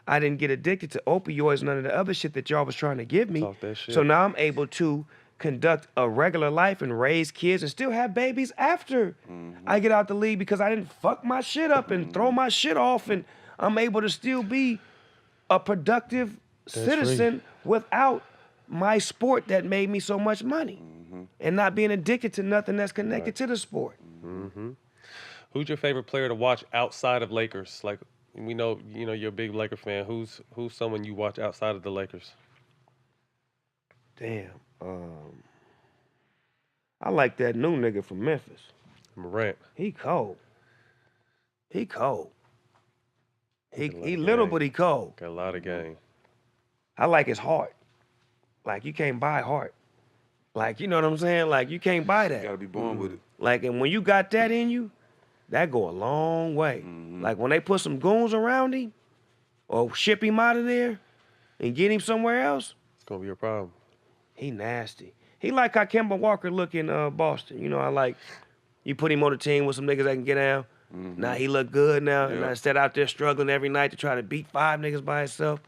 I didn't get addicted to opioids, none of the other shit that y'all was trying to give me. Talk that shit. So now I'm able to conduct a regular life and raise kids and still have babies after I get out the league because I didn't fuck my shit up and throw my shit off, and I'm able to still be a productive citizen without my sport that made me so much money and not being addicted to nothing that's connected to the sport. Who's your favorite player to watch outside of Lakers? Like, we know, you're a big Laker fan. Who's someone you watch outside of the Lakers? Damn. I like that new nigga from Memphis. Morant. He cold. He cold. He Got a lot of little, game. but he cold. Got a lot of game. I like his heart. Like, you can't buy heart. Like, you know what I'm saying? Like, you can't buy that. You gotta be born with it. Like, and when you got that in you, that go a long way. Like, when they put some goons around him or ship him out of there and get him somewhere else, It's gonna be a problem. he nasty. He like how Kemba Walker look in Boston. You know, I like, you put him on the team with some niggas that can get down. Now he look good now. And instead out there struggling every night to try to beat 5 niggas by himself.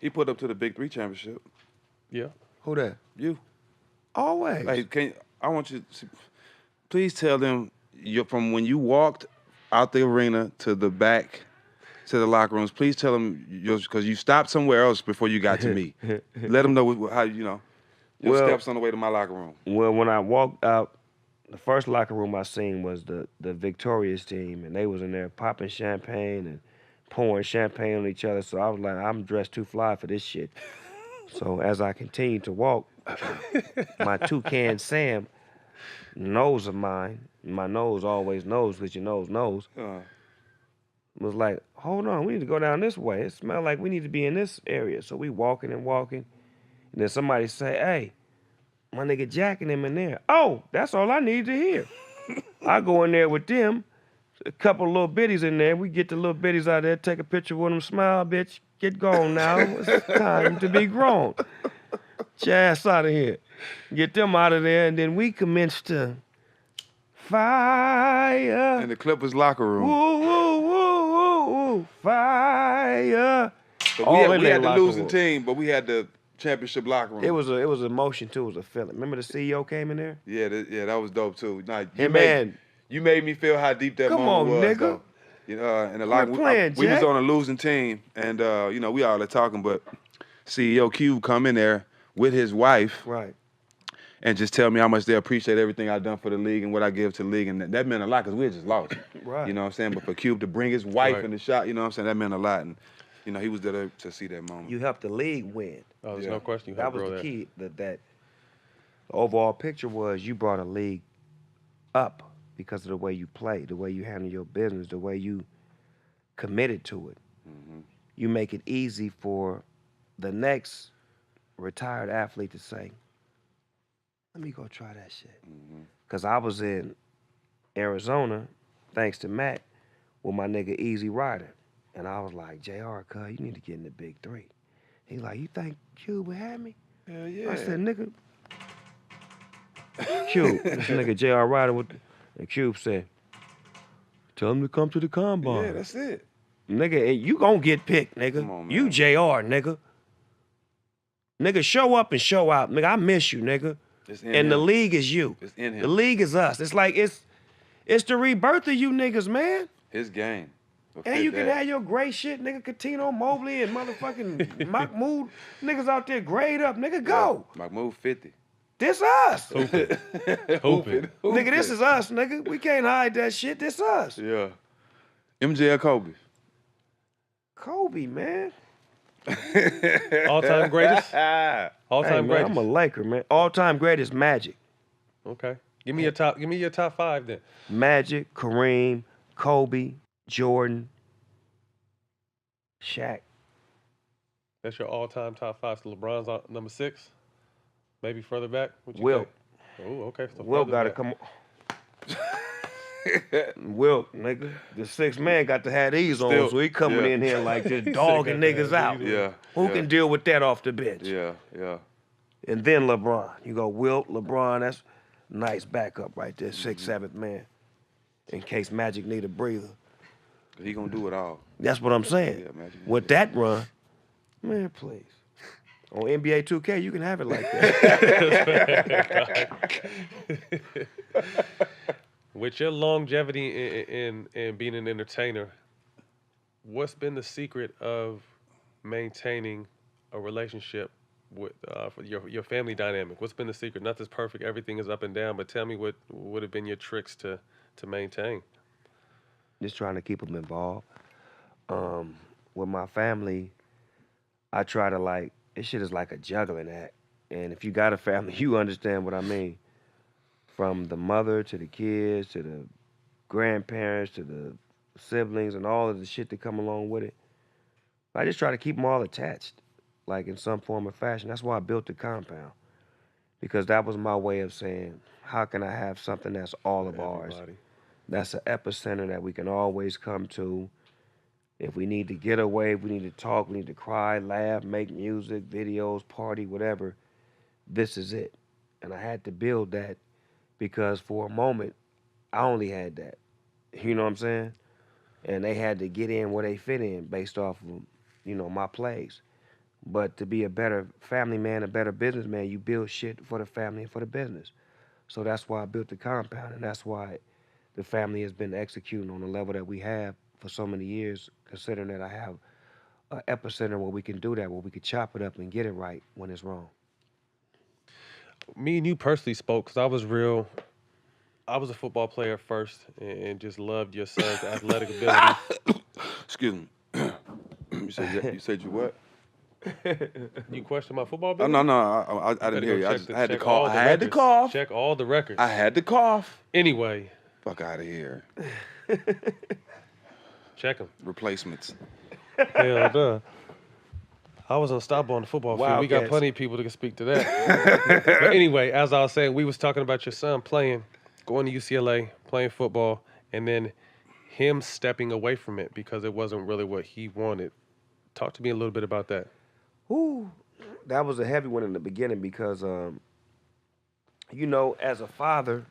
He put up to the Big 3 championship. Yeah. Who that? You. Always. Like, I want you to please tell them from when you walked out the arena to the back to the locker rooms. Please tell them because you stopped somewhere else before you got to me. Let them know how your steps on the way to my locker room. Well, when I walked out, the first locker room I seen was the Victorious team, and they was in there popping champagne and pouring champagne on each other. So I was like, I'm dressed too fly for this shit. So as I continued to walk, my Toucan Sam nose of mine, my nose always knows because your nose knows, was like, hold on, we need to go down this way. It smelled like we need to be in this area. So we walking and walking. And then somebody say, hey, my nigga Jack and them in there. Oh, that's all I need to hear. I go in there with them, a couple of little bitties in there. We get the little bitties out there, take a picture with them, smile, bitch, get gone now. It's time to be grown. Get your ass out of here. Get them out of there, and then we commence to fire. In the Clippers locker room. Woo, woo, woo, woo, woo, fire. But we had the losing team, but we had the championship locker room. It was a emotion too. It was a feeling. Remember the CEO came in there? Yeah, that was dope too. Nah, you made me feel how deep that Come moment on, was. nigga. Though. In the locker playing, we was Jack. on a losing team, and we all are talking, but CEO Cube come in there with his wife, right, and just tell me how much they appreciate everything I've done for the league and what I give to the league, and that meant a lot because we had just lost. Right. You know what I'm saying? But for Cube to bring his wife Right. in the shot, you know what I'm saying? That meant a lot, and he was there to see that moment. you helped the league win. Oh, there's Yeah. no question. You That helped was grow the that. key. That the overall picture was you brought a league up because of the way you play, the way you handle your business, the way you committed to it. You make it easy for the next retired athlete to say, let me go try that shit. Because I was in Arizona, thanks to Matt, with my nigga Easy Rider. And I was like, JR, cuz, you need to get in the Big 3. He like, you think Cube would have me? Hell yeah. I said, nigga, Cube, this nigga JR Ryder and Cube said, tell him to come to the combine. Yeah, that's it. Nigga, you gonna get picked, nigga. Come on, man. You JR, nigga. Nigga, show up and show out. Nigga, I miss you, nigga. It's in And the him. league is you. It's in him. The league is us. It's like, it's the rebirth of you niggas, man. His game. And you can have your great shit, nigga, Catino Mobley and motherfucking Mahmoud. Niggas out there grade up. Nigga, go. Mahmoud 50. This us. Hooping. Nigga, this is us, nigga. We can't hide that shit. This us. Yeah. MJ or Kobe? Kobe, man. All-time greatest? Hey, All-time man, greatest. I'm a Laker, man. All-time greatest Magic. Okay. Give me your top 5 then. Magic, Kareem, Kobe, Jordan, Shaq. That's your all-time top 5. So LeBron's on number 6. Maybe further back. What you Wilt. think? Oh, okay. So Wilt further got to back. come on. Wilt, nigga. The sixth man got to have these on, Still, so he coming yeah. in here like just dogging got to niggas have out. these Yeah. Who yeah. can deal with that off the bench? Yeah, yeah. And then LeBron. You go Wilt, LeBron, that's nice backup right there, 6th, 7th man. In case Magic need a breather. He gonna do it all. That's what I'm saying. Yeah, imagine With that run, man, please. On NBA 2K, you can have it like that. With your longevity in being an entertainer, what's been the secret of maintaining a relationship with for your family dynamic? What's been the secret? Not this perfect, everything is up and down, but tell me what would have been your tricks to maintain. Just trying to keep them involved. Um, with my family, I try to like, this shit is like a juggling act. And if you got a family, you understand what I mean. From the mother to the kids to the grandparents to the siblings and all of the shit that come along with it. I just try to keep them all attached, like in some form or fashion. That's why I built the compound, because that was my way of saying, how can I have something that's all of ours? Everybody. That's an epicenter that we can always come to. If we need to get away, if we need to talk, we need to cry, laugh, make music, videos, party, whatever, this is it. And I had to build that because for a moment, I only had that. You know what I'm saying? And they had to get in where they fit in based off of, my plays. But to be a better family man, a better businessman, you build shit for the family and for the business. So that's why I built the compound, and that's why the family has been executing on the level that we have for so many years, considering that I have an epicenter where we can do that, where we can chop it up and get it right when it's wrong. Me and you personally spoke because I was real. I was a football player first and just loved your son's athletic ability. Excuse me. You said you what? You question my football Oh, ability? no, I Better didn't go hear you. check I had to check cough. all the I had to records. cough. Check all the records. I had to cough. Anyway, Fuck out of here. check them. Replacements. Hell duh. I was unstoppable on the football field. We got Wildcats. plenty of people that can speak to that. But anyway, as I was saying, we was talking about your son playing, going to UCLA, playing football, and then him stepping away from it because it wasn't really what he wanted. Talk to me a little bit about that. Ooh, that was a heavy one in the beginning because, as a father,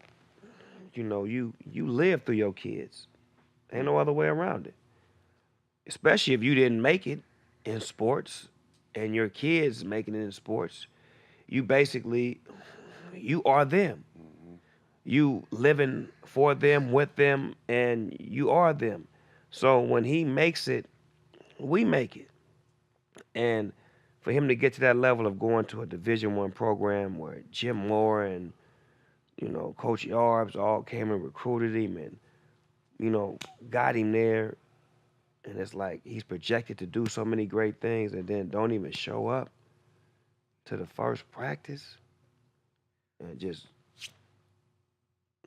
you live through your kids. Ain't no other way around it. Especially if you didn't make it in sports and your kids making it in sports, you are them. You living for them, with them, and you are them. So when he makes it, we make it. And for him to get to that level of going to a Division I program where Jim Moore and Coach Yarbs all came and recruited him and got him there, and it's like he's projected to do so many great things and then don't even show up to the first practice and just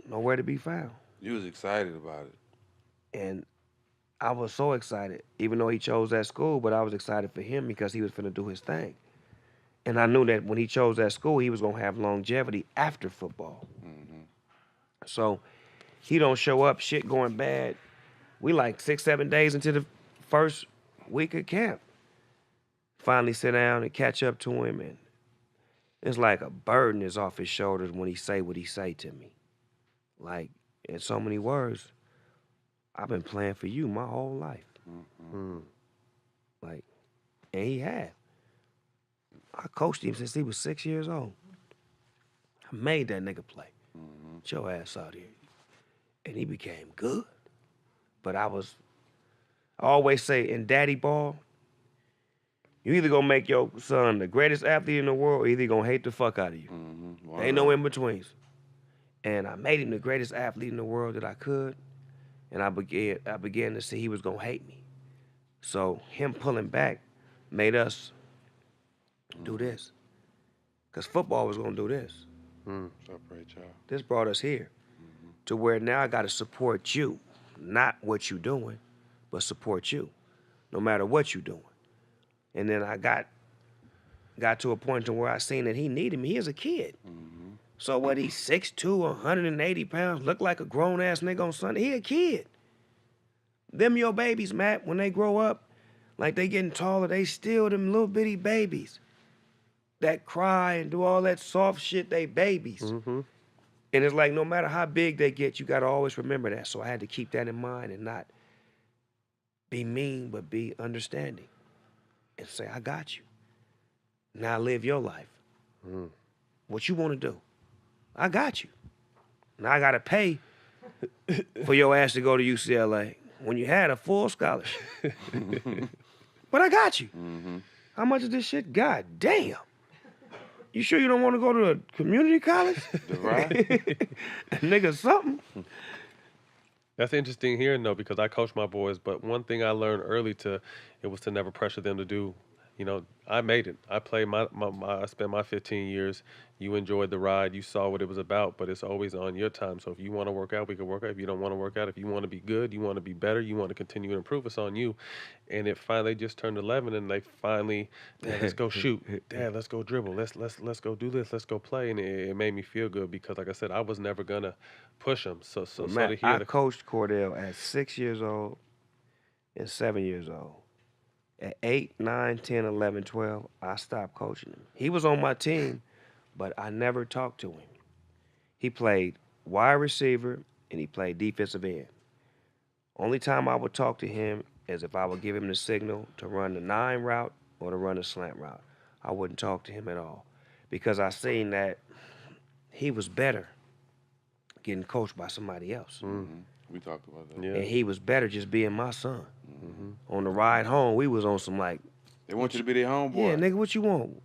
nowhere to be found. You was excited about it. And I was so excited, even though he chose that school, but I was excited for him because he was finna do his thing. And I knew that when he chose that school, he was gonna have longevity after football. So he don't show up, shit going bad. We like 6-7 days into the first week of camp. Finally sit down and catch up to him, and it's like a burden is off his shoulders when he say what he say to me. Like, in so many words, I've been playing for you my whole life. Like, and he had. I coached him since he was 6 years old. I made that nigga play. Get your ass out here. And he became good. But I always say in daddy ball, you either gonna make your son the greatest athlete in the world or either gonna hate the fuck out of you. Ain't no in-betweens. And I made him the greatest athlete in the world that I could. And I began to see he was gonna hate me. So him pulling back made us do this. Because football was gonna do this. Separate y'all. This brought us here to where now I gotta support you. Not what you doing, but support you. No matter what you doing. And then I got to a point to where I seen that he needed me. He is a kid. So what, he's 6'2", 180 pounds, look like a grown-ass nigga on Sunday. He a kid. Them your babies, Matt, when they grow up, like they getting taller, they still them little bitty babies that cry and do all that soft shit, they babies. And it's like no matter how big they get, you got to always remember that. So I had to keep that in mind and not Be mean, but be understanding. And say, I got you. Now live your life. What you want to do? I got you. Now I got to pay for your ass to go to UCLA when you had a full scholarship. But I got you. How much is this shit? God damn. You sure you don't want to go to a community college? Right? Nigga, something. That's interesting hearing though, because I coach my boys, but one thing I learned early it was to never pressure them to do. You know, I made it. I played I spent my 15 years. You enjoyed the ride. You saw what it was about, but it's always on your time. So if you want to work out, we can work out. If you don't want to work out, if you want to be good, you want to be better, you want to continue to improve, it's on you. And it finally just turned 11, and they finally, Dad, let's go shoot. Dad, let's go dribble. Let's go do this. Let's go play. And it made me feel good because, like I said, I was never gonna push them. So Man, to hear I coached Cordell at 6 years old and 7 years old. At 8, 9, 10, 11, 12, I stopped coaching him. He was on my team, but I never talked to him. He played wide receiver and he played defensive end. Only time I would talk to him is if I would give him the signal to run the 9 route or to run the slant route. I wouldn't talk to him at all because I seen that he was better getting coached by somebody else. We talked about that. Yeah. And he was better just being my son. On the ride home, we was on some like, They want you to be their homeboy. yeah, nigga, what you want?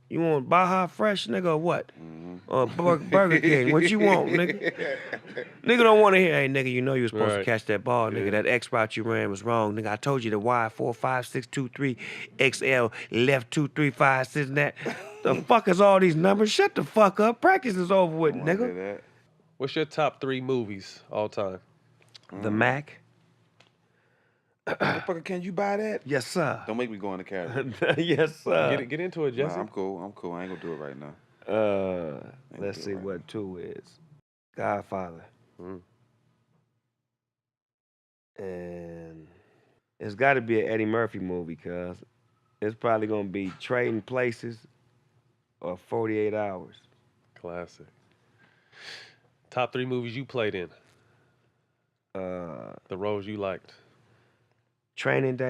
You want Baja Fresh, nigga, or what? Burger King, what you want, nigga? Nigga don't want to hear, hey, nigga, you know you was supposed to Right. catch that ball, nigga. That X route you ran was wrong, nigga. I told you the Y 4, 5, 6, 2, 3, XL, left 2, 3, 5, 6, and that. The fuck is all these numbers? Shut the fuck up. Practice is over with, I wanna hear nigga. that. What's your top 3 movies all time? The Mac. Motherfucker, can you buy that? Yes, sir. Don't make me go in the cabinet. Yes, sir. Get into it, Nah, Jesse. I'm cool. I'm cool. I ain't gonna do it right now. Let's do it see right what 2 is. Godfather. Mm. And it's got to be an Eddie Murphy movie, cuz it's probably going to be Trading Places or 48 Hours. Classic. Top 3 movies you played in. Uh, The roles you liked. Training Day.